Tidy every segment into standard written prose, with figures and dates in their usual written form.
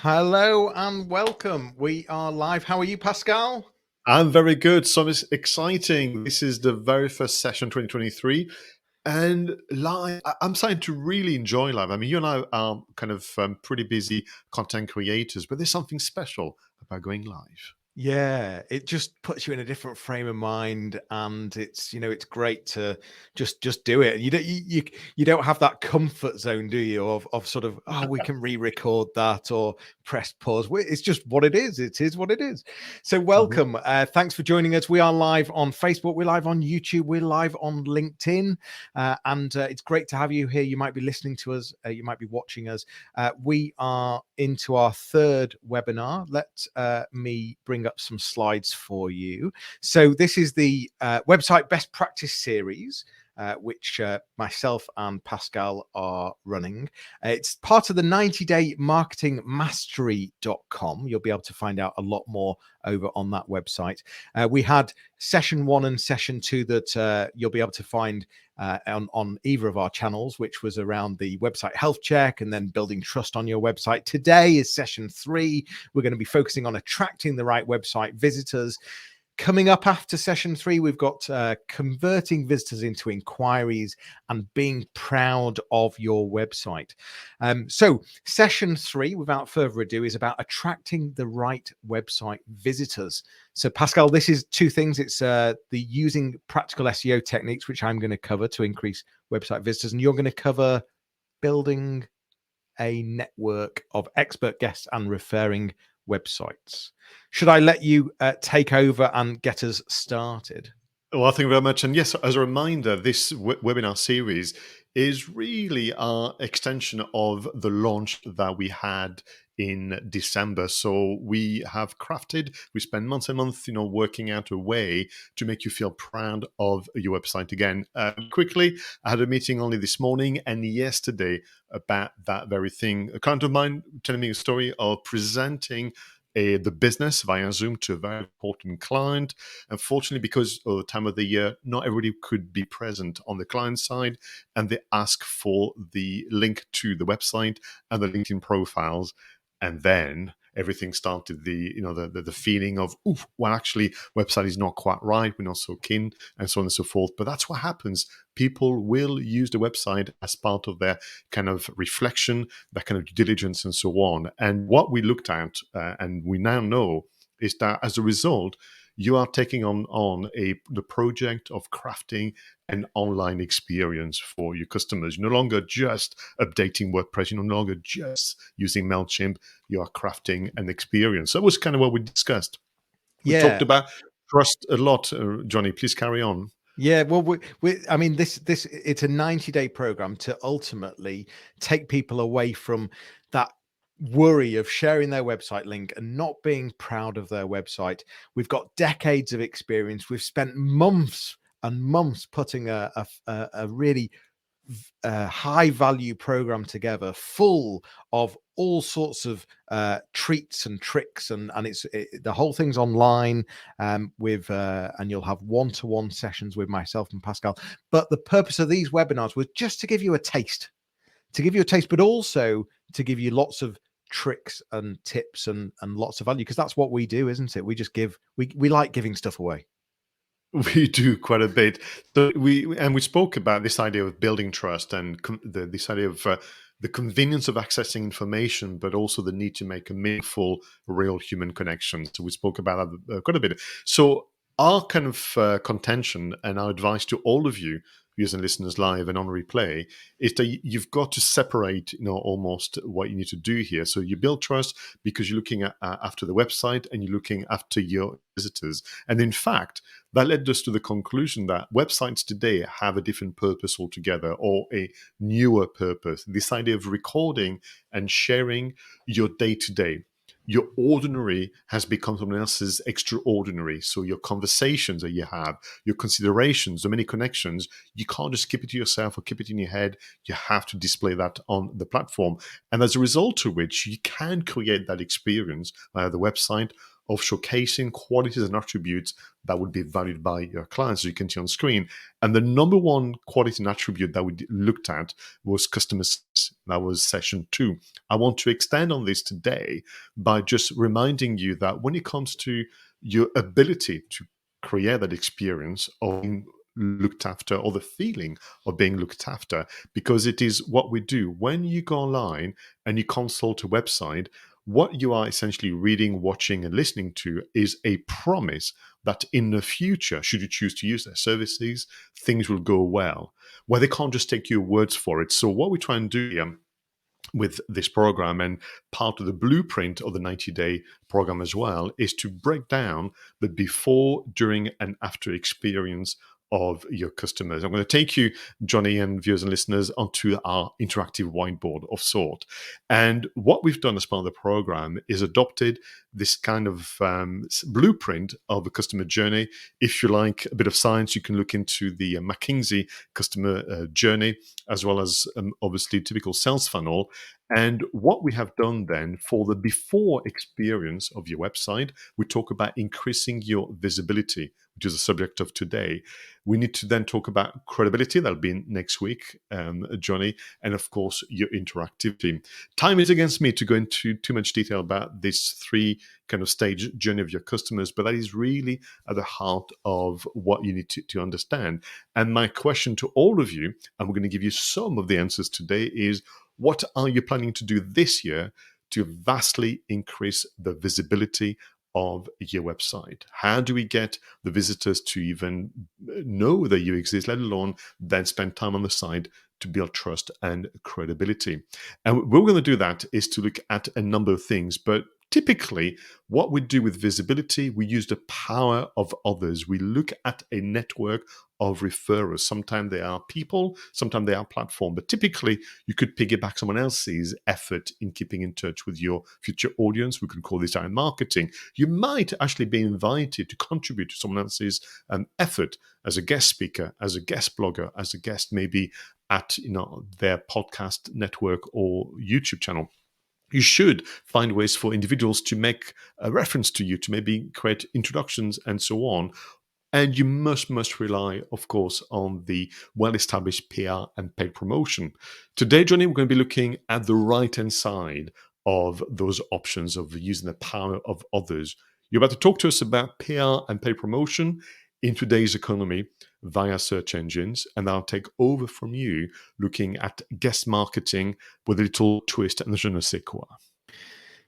Hello and welcome. We are live. How are you, Pascal? I'm very good. So it's exciting. This is the very first session 2023. And live, I'm starting to really enjoy live. I mean, you and I are kind of pretty busy content creators, but there's something special about going live. Yeah, it just puts you in a different frame of mind, and it's great to just do it. You don't have that comfort zone, do you? Of sort of, oh, we can re-record that or press pause. It's just what it is. It is what it is. So Mhm. welcome. Thanks for joining us. We are live on Facebook. We're live on YouTube. We're live on LinkedIn, and it's great to have you here. You might be listening to us. You might be watching us. We are into our third webinar. Let me bring up some slides for you. So this is the website best practice series, which myself and Pascal are running. It's part of the 90-day marketing mastery.com. You'll be able to find out a lot more over on that website. We had session 1 and session 2 that you'll be able to find on either of our channels, which was around the website health check and then building trust on your website. Today is session 3. We're going to be focusing on attracting the right website visitors. Coming up after session 3, we've got converting visitors into inquiries and being proud of your website. So session 3, without further ado, is about attracting the right website visitors. So Pascal, this is two things. It's the using practical SEO techniques, which I'm going to cover to increase website visitors, and you're going to cover building a network of expert guests and referring websites. Should I let you take over and get us started? Well, thank you very much. And yes, as a reminder, this webinar series is really our extension of the launch that we had in December. So we have we spend months and months, working out a way to make you feel proud of your website again. Quickly, I had a meeting only this morning and yesterday about that very thing. A client of mine telling me a story of presenting the business via Zoom to a very important client. Unfortunately, because of the time of the year, not everybody could be present on the client side, and they ask for the link to the website and the LinkedIn profiles, and then everything started. The feeling of, oof, well, actually, website is not quite right. We're not so keen, and so on and so forth. But that's what happens. People will use the website as part of their kind of reflection, that kind of due diligence, and so on. And what we looked at, and we now know, is that as a result, you are taking on the project of crafting an online experience for your customers. You're no longer just updating WordPress. You're no longer just using MailChimp. You are crafting an experience. That was kind of what we discussed. We talked Yeah. about trust a lot. Johnny, please carry on. Yeah, well, I mean, this it's a 90-day program to ultimately take people away from that worry of sharing their website link and not being proud of their website. We've got decades of experience. We've spent months and months putting a really high value program together, full of all sorts of treats and tricks, and the whole thing's online with and you'll have one-to-one sessions with myself and Pascal. But the purpose of these webinars was just to give you a taste, but also to give you lots of tricks and tips and lots of value, because that's what we do, isn't it? We like giving stuff away. We do quite a bit. So we spoke about this idea of building trust and this idea of the convenience of accessing information, but also the need to make a meaningful, real human connection. So we spoke about that quite a bit. So our kind of contention and our advice to all of you, viewers and listeners live and on replay, is that you've got to separate, almost what you need to do here. So you build trust because you're looking at after the website and you're looking after your visitors. And in fact, that led us to the conclusion that websites today have a different purpose altogether, or a newer purpose. This idea of recording and sharing your day to day. Your ordinary has become someone else's extraordinary. So your conversations that you have, your considerations, the many connections, you can't just keep it to yourself or keep it in your head. You have to display that on the platform. And as a result of which, you can create that experience via the website of showcasing qualities and attributes that would be valued by your clients, as you can see on screen. And the number one quality and attribute that we looked at was customer service. That was session 2. I want to extend on this today by just reminding you that when it comes to your ability to create that experience of being looked after, or the feeling of being looked after, because it is what we do. When you go online and you consult a website, what you are essentially reading, watching, and listening to is a promise that in the future, should you choose to use their services, things will go well, where they can't just take your words for it. So what we try and do here with this program, and part of the blueprint of the 90-day program as well, is to break down the before, during, and after experience of your customers. I'm going to take you, Johnny, and viewers and listeners, onto our interactive whiteboard of sort. And what we've done as part of the program is adopted this kind of blueprint of a customer journey. If you like a bit of science, you can look into the McKinsey customer journey, as well as obviously typical sales funnel. And what we have done then for the before experience of your website, we talk about increasing your visibility, which is the subject of today. We need to then talk about credibility. That'll be next week, Johnny, and of course, your interactivity. Time is against me to go into too much detail about this 3 kind of stage journey of your customers, but that is really at the heart of what you need to understand. And my question to all of you, and we're going to give you some of the answers today, is what are you planning to do this year to vastly increase the visibility of your website? How do we get the visitors to even know that you exist, let alone then spend time on the site to build trust and credibility? And what we're going to do that is to look at a number of things, but typically, what we do with visibility, we use the power of others. We look at a network of referrers. Sometimes they are people, sometimes they are platform, but typically you could piggyback someone else's effort in keeping in touch with your future audience. We could call this direct marketing. You might actually be invited to contribute to someone else's effort as a guest speaker, as a guest blogger, as a guest maybe at their podcast network or YouTube channel. You should find ways for individuals to make a reference to you, to maybe create introductions and so on. And you must rely, of course, on the well-established PR and paid promotion. Today, Johnny, we're going to be looking at the right-hand side of those options of using the power of others. You're about to talk to us about PR and paid promotion in today's economy via search engines, and I'll take over from you looking at guest marketing with a little twist and je ne sais quoi.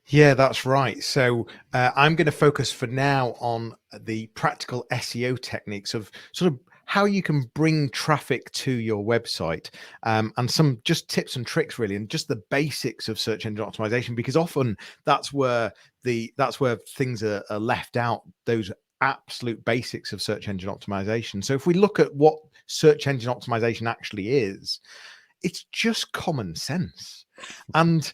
Yeah, that's right. So I'm going to focus for now on the practical SEO techniques of sort of how you can bring traffic to your website, and some just tips and tricks really, and just the basics of search engine optimization, because often that's where things are left out, those absolute basics of search engine optimization. So if we look at what search engine optimization actually is, it's just common sense. And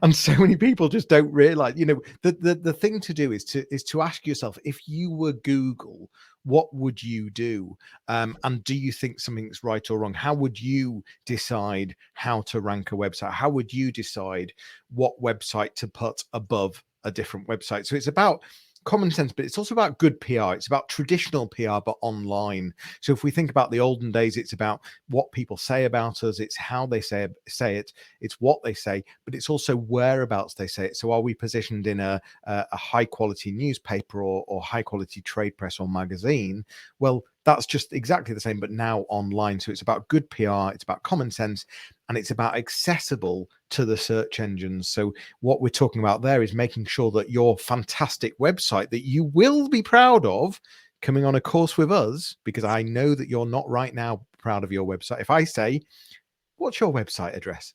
and so many people just don't realize, the thing to do is to ask yourself, if you were Google, what would you do? And do you think something's right or wrong? How would you decide how to rank a website? How would you decide what website to put above a different website? So it's about common sense, but it's also about good PR. It's about traditional PR, but online. So if we think about the olden days, it's about what people say about us. It's how they say it. It's what they say, but it's also whereabouts they say it. So are we positioned in a high quality newspaper or high quality trade press or magazine? Well, that's just exactly the same, but now online. So it's about good PR, it's about common sense, and it's about accessible to the search engines. So what we're talking about there is making sure that your fantastic website that you will be proud of, coming on a course with us, because I know that you're not right now proud of your website. If I say, what's your website address?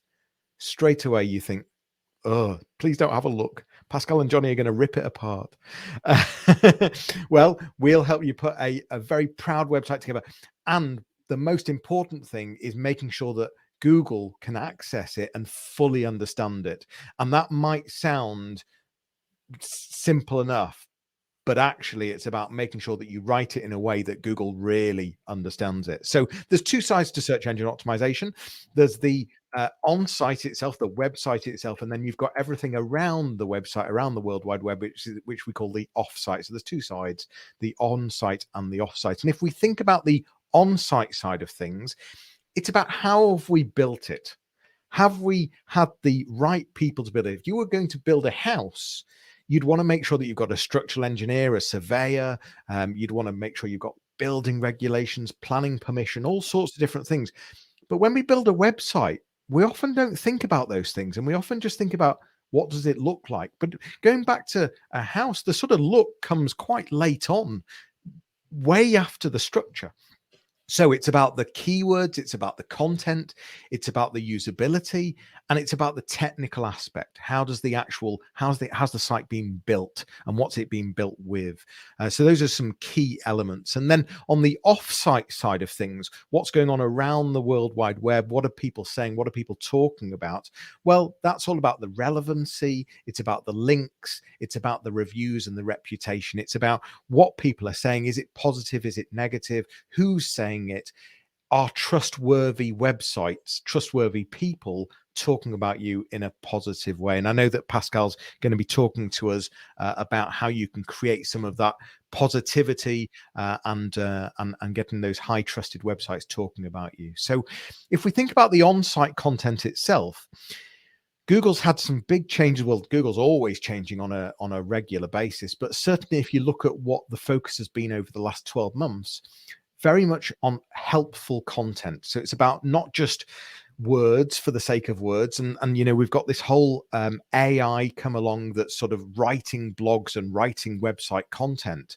Straight away you think, oh, please don't have a look. Pascal and Johnny are going to rip it apart. Well, we'll help you put a very proud website together. And the most important thing is making sure that Google can access it and fully understand it. And that might sound simple enough, but actually it's about making sure that you write it in a way that Google really understands it. So there's 2 sides to search engine optimization. There's the on-site itself, the website itself, and then you've got everything around the website, around the World Wide Web, which we call the off-site. So there's two sides, the on-site and the off-site. And if we think about the on-site side of things, it's about how have we built it? Have we had the right people to build it? If you were going to build a house, you'd want to make sure that you've got a structural engineer, a surveyor. You'd want to make sure you've got building regulations, planning permission, all sorts of different things. But when we build a website, we often don't think about those things, and we often just think about what does it look like. But going back to a house, the sort of look comes quite late on, way after the structure. So it's about the keywords, it's about the content, it's about the usability, and it's about the technical aspect. How's the site being built, and what's it being built with? So those are some key elements. And then on the off-site side of things, what's going on around the World Wide Web? What are people saying? What are people talking about? Well, that's all about the relevancy. It's about the links. It's about the reviews and the reputation. It's about what people are saying. Is it positive? Is it negative? Who's saying it? Are trustworthy websites, trustworthy people talking about you in a positive way? And I know that Pascal's going to be talking to us about how you can create some of that positivity and getting those high trusted websites talking about you. So if we think about the on-site content itself, Google's had some big changes. Well, Google's always changing on a regular basis, but certainly if you look at what the focus has been over the last 12 months, very much on helpful content. So it's about not just words for the sake of words. And we've got this whole AI come along that's sort of writing blogs and writing website content.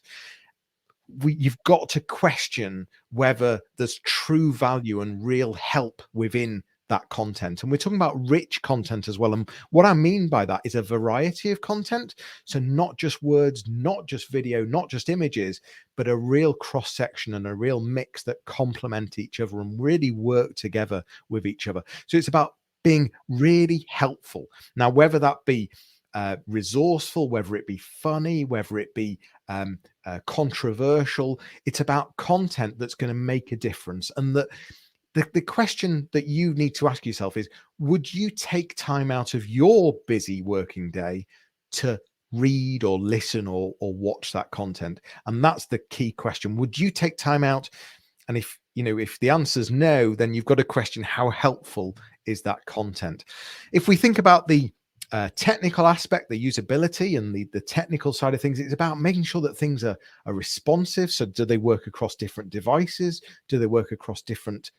You've got to question whether there's true value and real help within that content. And we're talking about rich content as well. And what I mean by that is a variety of content. So not just words, not just video, not just images, but a real cross section and a real mix that complement each other and really work together with each other. So it's about being really helpful. Now, whether that be resourceful, whether it be funny, whether it be controversial, it's about content that's going to make a difference. And that the question that you need to ask yourself is, would you take time out of your busy working day to read or listen or watch that content? And that's the key question. Would you take time out? And if the answer is no, then you've got to question how helpful is that content. If we think about the technical aspect, the usability and the technical side of things, it's about making sure that things are responsive. So do they work across different devices? Do they work across different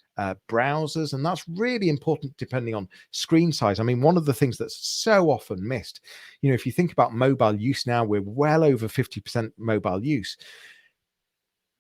browsers? And that's really important depending on screen size. I mean, one of the things that's so often missed, if you think about mobile use now, we're well over 50% mobile use.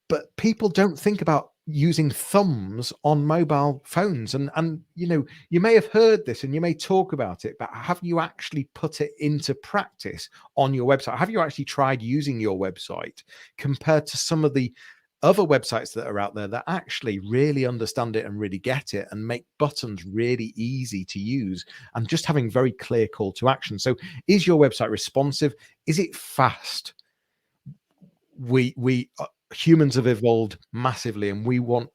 But people don't think about using thumbs on mobile phones. And you may have heard this and you may talk about it, but have you actually put it into practice on your website? Have you actually tried using your website compared to some of the other websites that are out there that actually really understand it and really get it and make buttons really easy to use and just having very clear call to action? So is your website responsive? Is it fast? Humans have evolved massively, and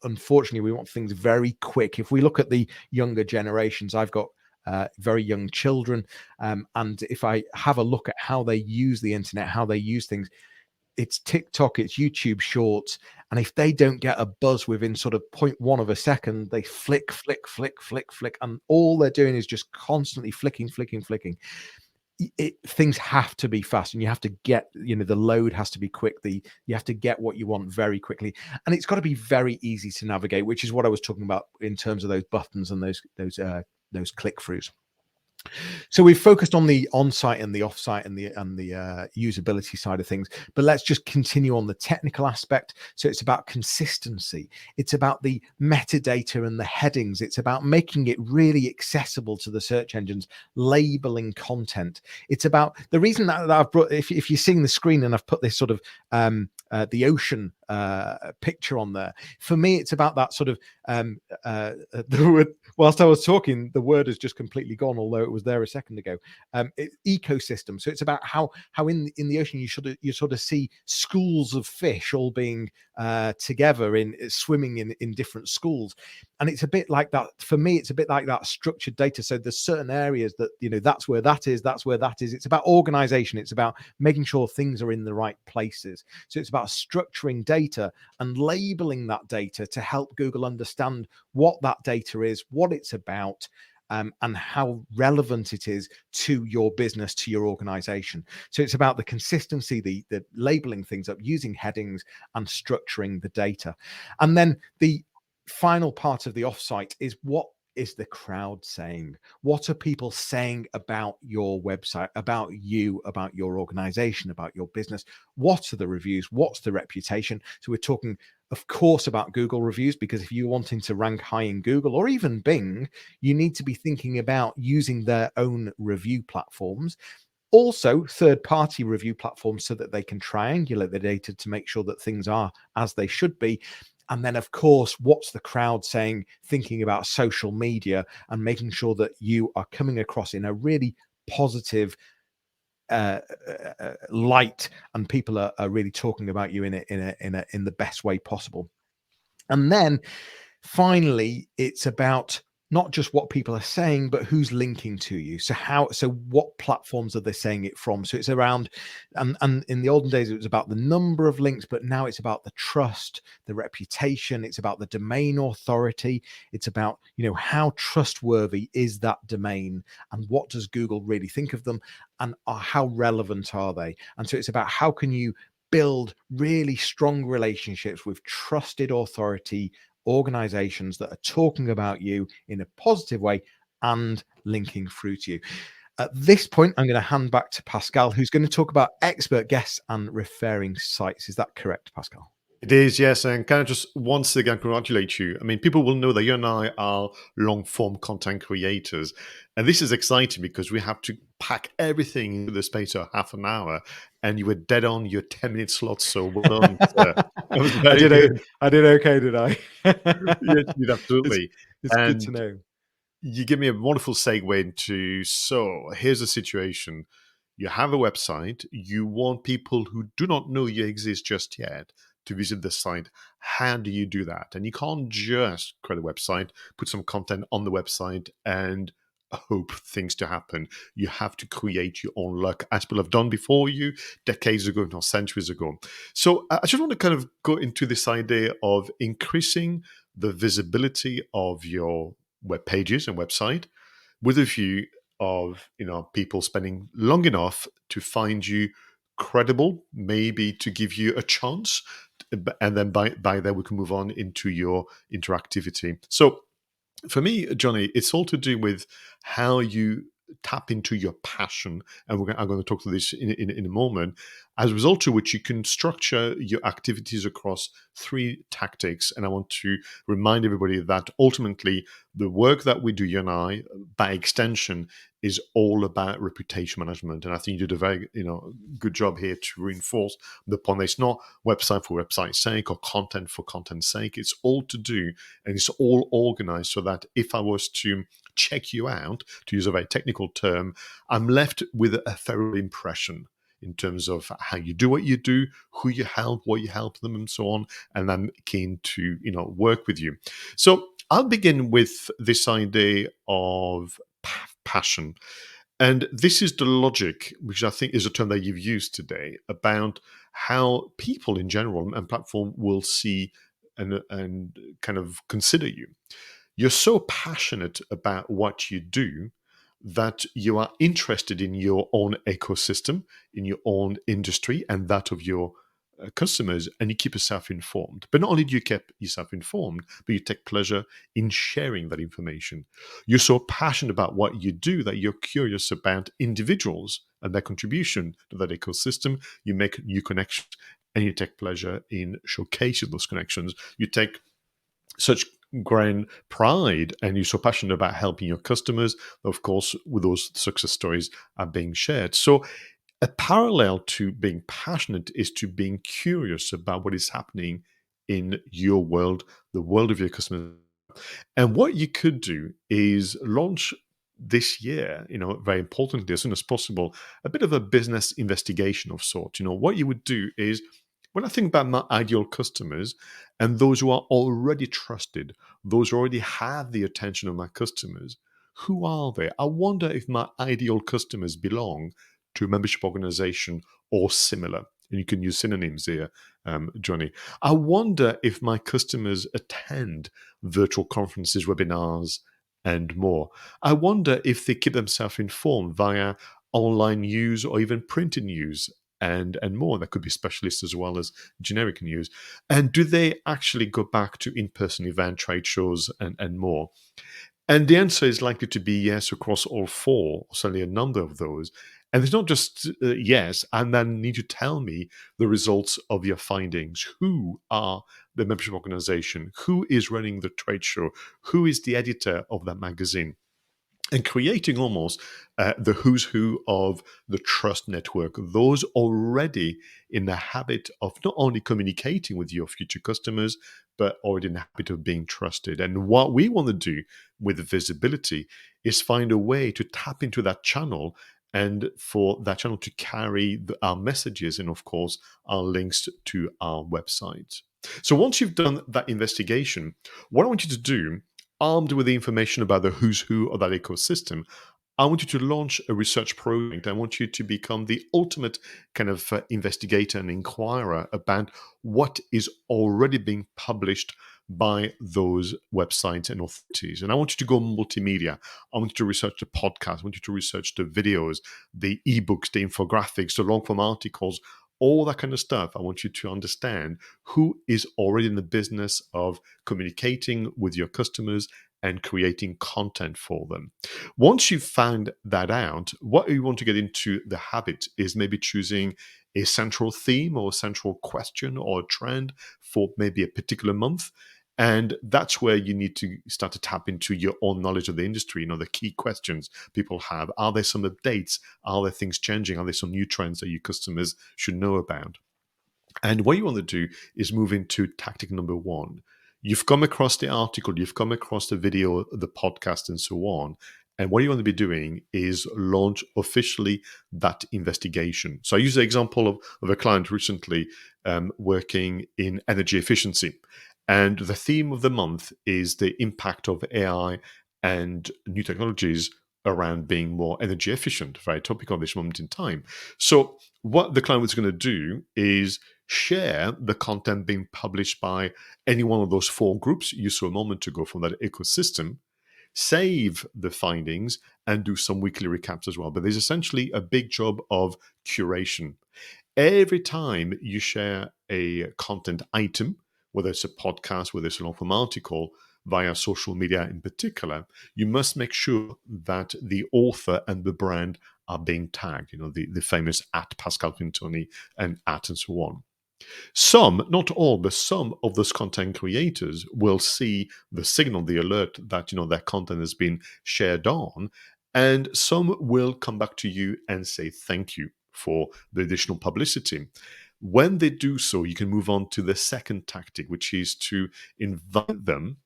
unfortunately, we want things very quick. If we look at the younger generations, I've got very young children, and if I have a look at how they use the internet, how they use things, it's TikTok, it's YouTube Shorts, and if they don't get a buzz within sort of 0.1 of a second, they flick, and all they're doing is just constantly flicking. Things have to be fast, and you have to get, the load has to be quick. You have to get what you want very quickly, and it's got to be very easy to navigate, which is what I was talking about in terms of those buttons and those click throughs. So we've focused on the on-site and the off-site and the usability side of things, but let's just continue on the technical aspect. So it's about consistency. It's about the metadata and the headings. It's about making it really accessible to the search engines, labeling content. It's about the reason that I've brought, if you're seeing the screen and I've put this sort of the ocean picture on there. For me, it's about that sort of the word, whilst I was talking, the word has just completely gone, although it was there a second ago. Ecosystem. So it's about how in the ocean you sort of see schools of fish all being together in swimming in different schools. And it's a bit like that for me. It's a bit like that structured data. So there's certain areas that, that's where that is. It's about organization. It's about making sure things are in the right places. So it's about structuring data and labeling that data to help Google understand what that data is, what it's about, and how relevant it is to your business, to your organization. So it's about the consistency, the labeling things up, using headings, and structuring the data. And then the final part of the offsite is, what is the crowd saying? What are people saying about your website, about you, about your organization, about your business? What are the reviews? What's the reputation? So we're talking, of course, about Google reviews, because if you're wanting to rank high in Google or even Bing, you need to be thinking about using their own review platforms. Also, third-party review platforms, so that they can triangulate the data to make sure that things are as they should be. And then, of course, what's the crowd saying, thinking about social media and making sure that you are coming across in a really positive light, and people are really talking about you in the best way possible. And then finally, it's about not just what people are saying, but who's linking to you. So what platforms are they saying it from? So it's around, and in the olden days, it was about the number of links, but now it's about the trust, the reputation. It's about the domain authority. It's about, how trustworthy is that domain, and what does Google really think of them, and how relevant are they? And so it's about, how can you build really strong relationships with trusted authority organizations that are talking about you in a positive way and linking through to you. At this point, I'm going to hand back to Pascal, who's going to talk about expert guests and referring sites. Is that correct, Pascal? It is, yes. And can I just once again congratulate you? I mean, people will know that you and I are long form content creators. And this is exciting because we have to pack everything into the space of half an hour. And you were dead on your 10-minute slot. So well done, sir. That was very good. I did okay, did I? Yes, you did, absolutely. It's good to know. You give me a wonderful segue into, so here's the situation. You have a website. You want people who do not know you exist just yet to visit the site. How do you do that? And you can't just create a website, put some content on the website, and hope things to happen. You have to create your own luck, as people have done before you, decades ago, not centuries ago. So I just want to kind of go into this idea of increasing the visibility of your web pages and website, with a view of people spending long enough to find you credible, maybe to give you a chance, and then by there we can move on into your interactivity. So for me, Johnny, it's all to do with how you tap into your passion, and I'm going to talk to this in a moment, as a result of which you can structure your activities across 3 tactics. And I want to remind everybody that ultimately the work that we do, you and I, by extension, is all about reputation management. And I think you did a very good job here to reinforce the point that it's not website for website's sake or content for content's sake. It's all to do, and it's all organized so that if I was to check you out, to use a very technical term, I'm left with a thorough impression in terms of how you do what you do, who you help, what you help them, and so on. And I'm keen to work with you. So I'll begin with this idea of passion. And this is the logic, which I think is a term that you've used today, about how people in general and platform will see and kind of consider you. You're so passionate about what you do that you are interested in your own ecosystem, in your own industry, and that of your customers, and you keep yourself informed. But not only do you keep yourself informed, but you take pleasure in sharing that information. You're so passionate about what you do that you're curious about individuals and their contribution to that ecosystem. You make new connections, and you take pleasure in showcasing those connections. You take such grand pride, and you're so passionate about helping your customers, of course, with those success stories are being shared. So A parallel to being passionate is to being curious about what is happening in your world, the world of your customers. And what you could do is launch this year, very importantly, as soon as possible, a bit of a business investigation of sorts. What you would do is, when I think about my ideal customers and those who are already trusted, those who already have the attention of my customers, who are they? I wonder if my ideal customers belong to a membership organization or similar. And you can use synonyms here, Johnny. I wonder if my customers attend virtual conferences, webinars, and more. I wonder if they keep themselves informed via online news or even printed news and more. That could be specialists as well as generic news. And do they actually go back to in-person event, trade shows, and more? And the answer is likely to be yes across all four, or certainly a number of those. And it's not just yes, and then need to tell me the results of your findings. Who are the membership organization? Who is running the trade show? Who is the editor of that magazine? And creating almost the who's who of the trust network, those already in the habit of not only communicating with your future customers, but already in the habit of being trusted. And what we want to do with visibility is find a way to tap into that channel and for that channel to carry our messages and, of course, our links to our website. So once you've done that investigation, what I want you to do, armed with the information about the who's who of that ecosystem, I want you to launch a research project. I want you to become the ultimate kind of investigator and inquirer about what is already being published by those websites and authorities. And I want you to go multimedia. I want you to research the podcast. I want you to research the videos, the ebooks, the infographics, the long form articles, all that kind of stuff. I want you to understand who is already in the business of communicating with your customers and creating content for them. Once you've found that out, what you want to get into the habit is maybe choosing a central theme or a central question or a trend for maybe a particular month. And that's where you need to start to tap into your own knowledge of the industry, the key questions people have. Are there some updates? Are there things changing? Are there some new trends that your customers should know about? And what you want to do is move into tactic number one. You've come across the article, you've come across the video, the podcast, and so on. And what you want to be doing is launch officially that investigation. So I use the example of a client recently working in energy efficiency. And the theme of the month is the impact of AI and new technologies around being more energy efficient, very topical at this moment in time. So what the client was going to do is share the content being published by any one of those four groups you saw a moment ago from that ecosystem, save the findings, and do some weekly recaps as well. But there's essentially a big job of curation. Every time you share a content item, whether it's a podcast, whether it's a long form article, via social media in particular, you must make sure that the author and the brand are being tagged, the famous at Pascal Quintoni and at and so on. Some, not all, but some of those content creators will see the signal, the alert that their content has been shared on, and some will come back to you and say thank you for the additional publicity. When they do so, you can move on to the second tactic, which is to invite them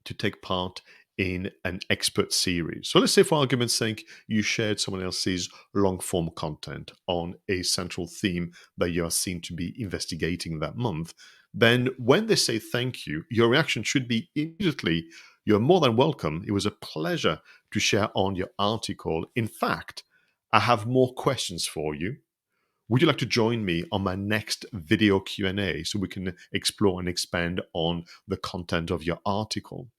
to take part in an expert series. So let's say, for argument's sake, you shared someone else's long form content on a central theme that you are seen to be investigating that month. Then when they say thank you, your reaction should be immediately, you're more than welcome. It was a pleasure to share on your article. In fact, I have more questions for you. Would you like to join me on my next video Q&A so we can explore and expand on the content of your article?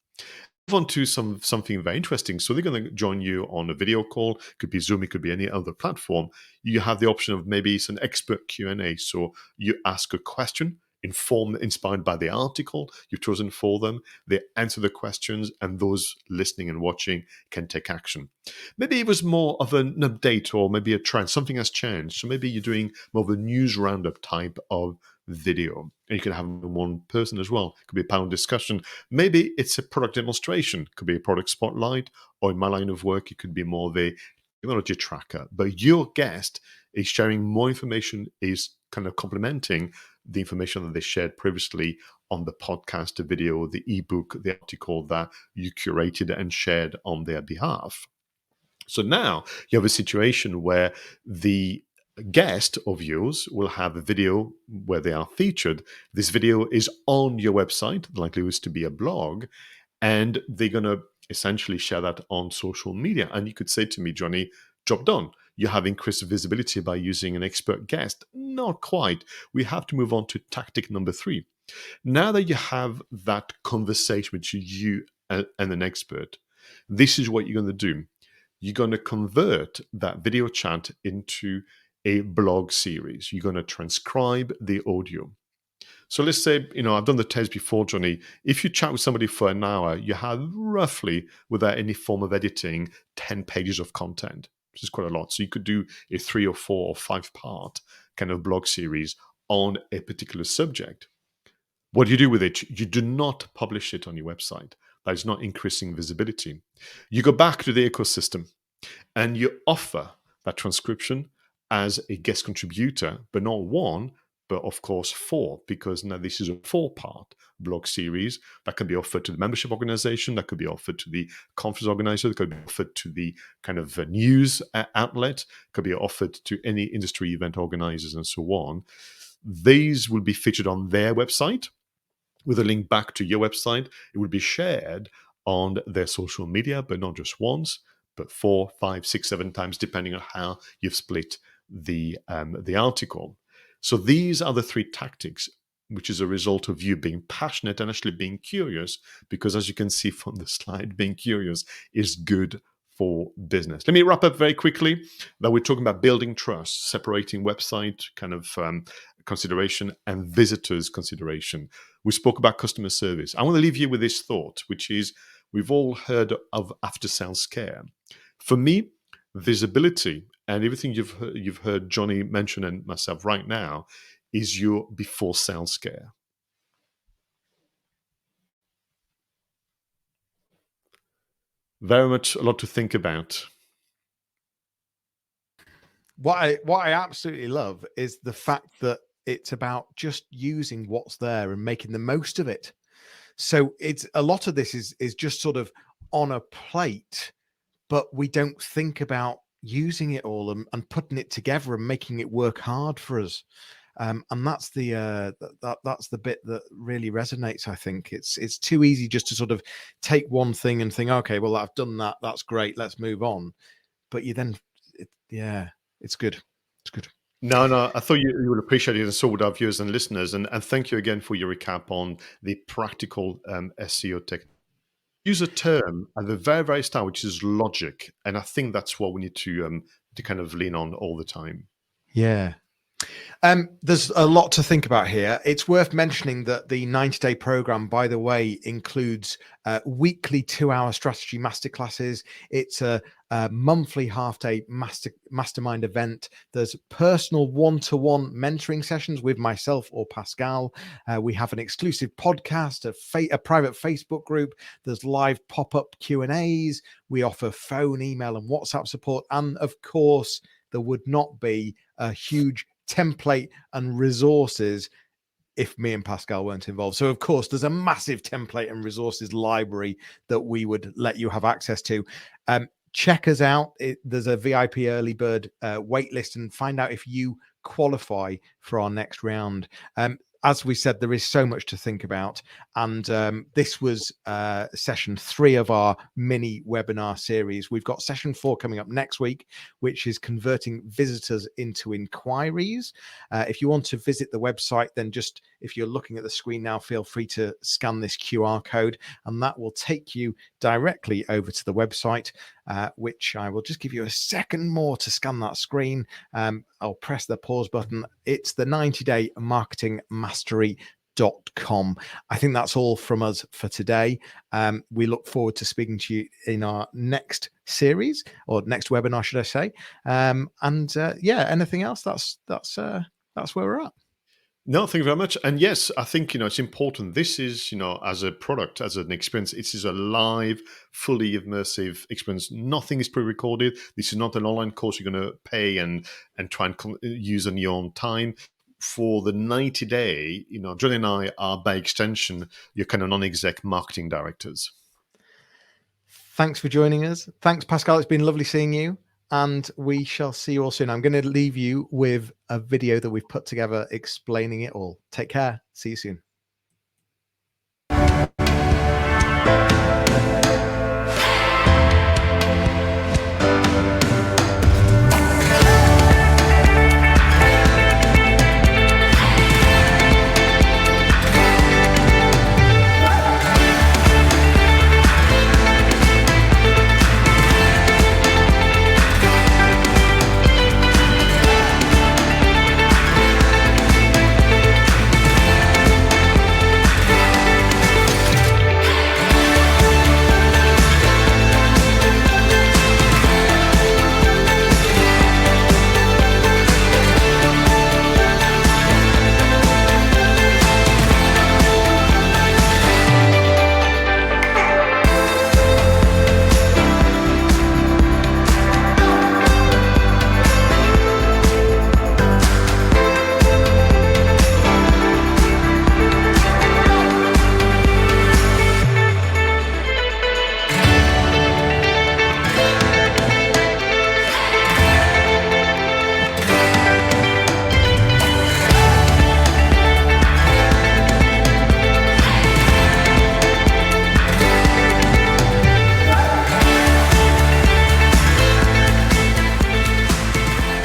Move on to something very interesting. So they're going to join you on a video call. Could be Zoom, it could be any other platform. You have the option of maybe it's an expert Q&A. So you ask a question, inspired by the article you've chosen for them. They answer the questions, and those listening and watching can take action. Maybe it was more of an update or maybe a trend. Something has changed. So maybe you're doing more of a news roundup type of video. And you can have one person as well. It could be a panel discussion. Maybe it's a product demonstration. It could be a product spotlight, or in my line of work, it could be more of a technology tracker. But your guest is sharing more information, is kind of complementing the information that they shared previously on the podcast, the video, the ebook, the article that you curated and shared on their behalf. So now you have a situation where the guest of yours will have a video where they are featured. This video is on your website, likely was to be a blog, and they're going to essentially share that on social media. And you could say to me, Johnny, job done. You have increased visibility by using an expert guest. Not quite. We have to move on to tactic number 3. Now that you have that conversation between you and an expert, this is what you're going to do. You're going to convert that video chat into a blog series. You're going to transcribe the audio. So let's say, I've done the test before, Johnny. If you chat with somebody for an hour, you have roughly, without any form of editing, 10 pages of content, which is quite a lot. So you could do a 3 or 4 or 5 part kind of blog series on a particular subject. What do you do with it? You do not publish it on your website. That is not increasing visibility. You go back to the ecosystem and you offer that transcription as a guest contributor, but not 1, but of course 4, because now this is a 4-part blog series that can be offered to the membership organization, that could be offered to the conference organizer, that could be offered to the kind of news outlet, could be offered to any industry event organizers and so on. These will be featured on their website with a link back to your website. It will be shared on their social media, but not just once, but 4, 5, 6, 7 times, depending on how you've split the article. So these are the 3 tactics, which is a result of you being passionate and actually being curious, because as you can see from the slide, being curious is good for business. Let me wrap up very quickly that we're talking about building trust, separating website kind of consideration and visitors consideration. We spoke about customer service. I want to leave you with this thought, which is we've all heard of after sales care. For me, visibility and everything you've heard Johnny mention and myself right now is your before sales care. Very much a lot to think about. What I absolutely love is the fact that it's about just using what's there and making the most of it. So it's a lot of this is just sort of on a plate, but we don't think about using it all and putting it together and making it work hard for us. And that's that's the bit that really resonates. I think it's too easy just to sort of take one thing and think, okay, well, I've done that. That's great. Let's move on. But you then, it's good. It's good. No, I thought you would appreciate it, and so would our viewers and listeners. And thank you again for your recap on the practical SEO tech. Use a term at the very, very start, which is logic. And I think that's what we need to kind of lean on all the time. Yeah. There's a lot to think about here. It's worth mentioning that the 90-day program, by the way, includes weekly 2-hour strategy masterclasses. It's a monthly half-day mastermind event. There's personal one-to-one mentoring sessions with myself or Pascal. We have an exclusive podcast, a private Facebook group. There's live pop-up Q&As. We offer phone, email, and WhatsApp support. And of course, there would not be a huge template and resources if me and Pascal weren't involved. So of course there's a massive template and resources library that we would let you have access to. Check us out. There's a VIP early bird wait list and find out if you qualify for our next round. As we said, there is so much to think about. And this was session 3 of our mini webinar series. We've got session 4 coming up next week, which is converting visitors into inquiries. If you want to visit the website, then just, if you're looking at the screen now, feel free to scan this QR code and that will take you directly over to the website, which I will just give you a second more to scan that screen. I'll press the pause button. It's the 90-day marketing mastery.com. I think that's all from us for today. We look forward to speaking to you in our next series, or next webinar, should I say. Anything else? That's where we're at. No, thank you very much. And yes, I think, it's important. This is, as a product, as an experience, it is a live, fully immersive experience. Nothing is pre-recorded. This is not an online course you're going to pay and try and use on your own time. For the 90-day, Johnny and I are, by extension, your kind of non-exec marketing directors. Thanks for joining us. Thanks, Pascal. It's been lovely seeing you. And we shall see you all soon. I'm going to leave you with a video that we've put together explaining it all. Take care. See you soon.